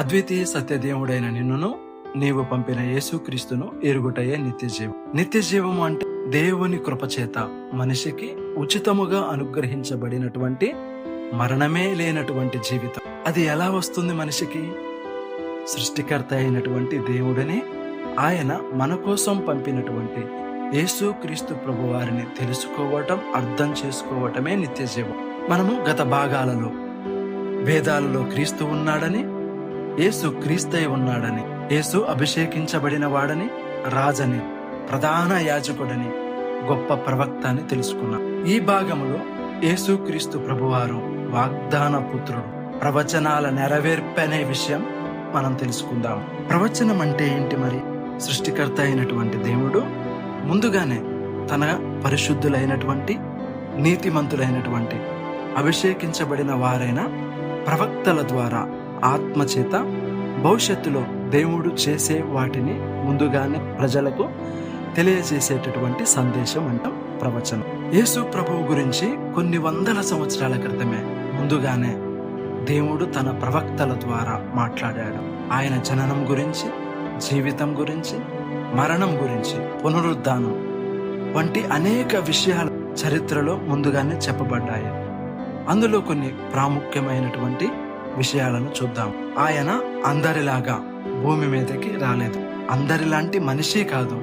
అద్వితీయ సత్యదేవుడైన నిన్నును నీవు పంపిన యేసుక్రీస్తును ఎరుగుటయే నిత్యజీవం. నిత్యజీవము అంటే దేవుని కృపచేత మనిషికి ఉచితముగా అనుగ్రహించబడినటువంటి మరణమే లేనటువంటి జీవితం. అది ఎలా వస్తుంది మనిషికి? సృష్టికర్త అయినటువంటి దేవుడిని, ఆయన మన కోసం పంపినటువంటి యేసుక్రీస్తు ప్రభు వారిని తెలుసుకోవటం, అర్థం చేసుకోవటమే నిత్యజీవం. మనము గత భాగాలలో వేదాలలో క్రీస్తు ఉన్నాడని, యేసు క్రీస్తై ఉన్నాడని, యేసు అభిషేకించబడిన వాడని, రాజని, ప్రధాన యాజకుడని, గొప్ప ప్రవక్త అని తెలుసుకున్నాం. ఈ భాగములో యేసుక్రీస్తు ప్రభువారు వాగ్దాన పుత్రుడు, ప్రవచనాల నెరవేర్పనే విషయం మనం తెలుసుకుందాం. ప్రవచనం అంటే ఏంటి మరి? సృష్టికర్త అయినటువంటి దేవుడు ముందుగానే తన పరిశుద్ధులైనటువంటి, నీతిమంతులైనటువంటి, అభిషేకించబడిన వారైన ప్రవక్తల ద్వారా ఆత్మచేత భవిష్యత్తులో దేవుడు చేసే వాటిని ముందుగానే ప్రజలకు తెలియజేసేటటువంటి సందేశం అంటాం ప్రవచనం. యేసు ప్రభువు గురించి కొన్ని వందల సంవత్సరాల క్రితమే ముందుగానే దేవుడు తన ప్రవక్తల ద్వారా మాట్లాడాడు. ఆయన జననం గురించి, జీవితం గురించి, మరణం గురించి, పునరుద్ధానం వంటి అనేక విషయాలు చరిత్రలో ముందుగానే చెప్పబడ్డాయి. అందులో కొన్ని ప్రాముఖ్యమైనటువంటి విషయాలను చూద్దాం. ఆయన అందరిలాగా భూమి మీదకి రాలేదు, అందరిలాంటి మనిషి కాదు.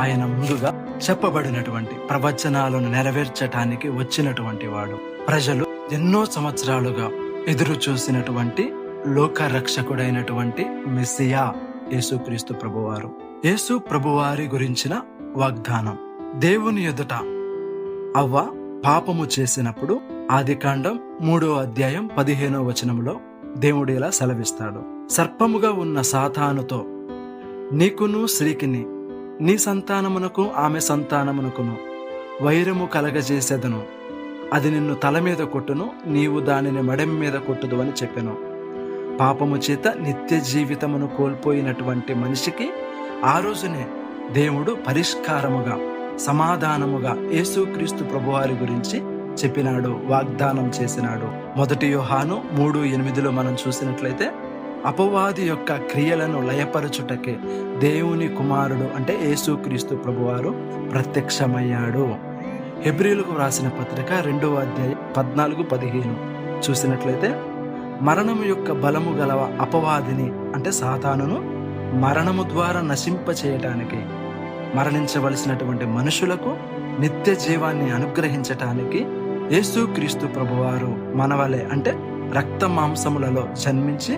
ఆయన ముందుగా చెప్పబడినటువంటి ప్రవచనాలను నెరవేర్చటానికి వచ్చినటువంటి వాడు. ప్రజలు ఎన్నో సంవత్సరాలుగా ఎదురు చూసినటువంటి లోక రక్షకుడైనటువంటి మెస్సియా యేసుక్రీస్తు ప్రభువారు. యేసు ప్రభువారి గురించిన వాగ్దానం. దేవుని ఎదుట అవ్వ పాపము చేసినప్పుడు ఆదికాండం 3వ అధ్యాయం 15వ వచనంలో దేవుడు ఇలా సెలవిస్తాడు: సర్పముగా ఉన్న సాతానుతో నీకును స్త్రీకిని, నీ సంతానమునకు ఆమె సంతానమునకును వైరము కలగజేసేదను, అది నిన్ను తల మీద కొట్టును, నీవు దానిని మెడెం మీద కొట్టుదు అని చెప్పెను. పాపము చేత నిత్య జీవితమును కోల్పోయినటువంటి మనిషికి ఆ రోజునే దేవుడు పరిష్కారముగా, సమాధానముగా యేసుక్రీస్తు ప్రభువారి గురించి చెప్పినాడు, వాగ్దానం చేసినాడు. 1 యోహాను 3:8 మనం చూసినట్లయితే అపవాది యొక్క క్రియలను లయపరచుటకే దేవుని కుమారుడు అంటే యేసుక్రీస్తు ప్రభువారు ప్రత్యక్షమయ్యాడు. హెబ్రీయులకు రాసిన పత్రిక 2వ అధ్యాయం 14-15 చూసినట్లయితే మరణము యొక్క బలము గల అపవాదిని అంటే సాతానును మరణము ద్వారా నశింప చేయటానికి, మరణించవలసినటువంటి మనుషులకు నిత్య జీవాన్ని అనుగ్రహించటానికి యేసుక్రీస్తు ప్రభువారు మనవలే అంటే రక్త మాంసములలో జన్మించి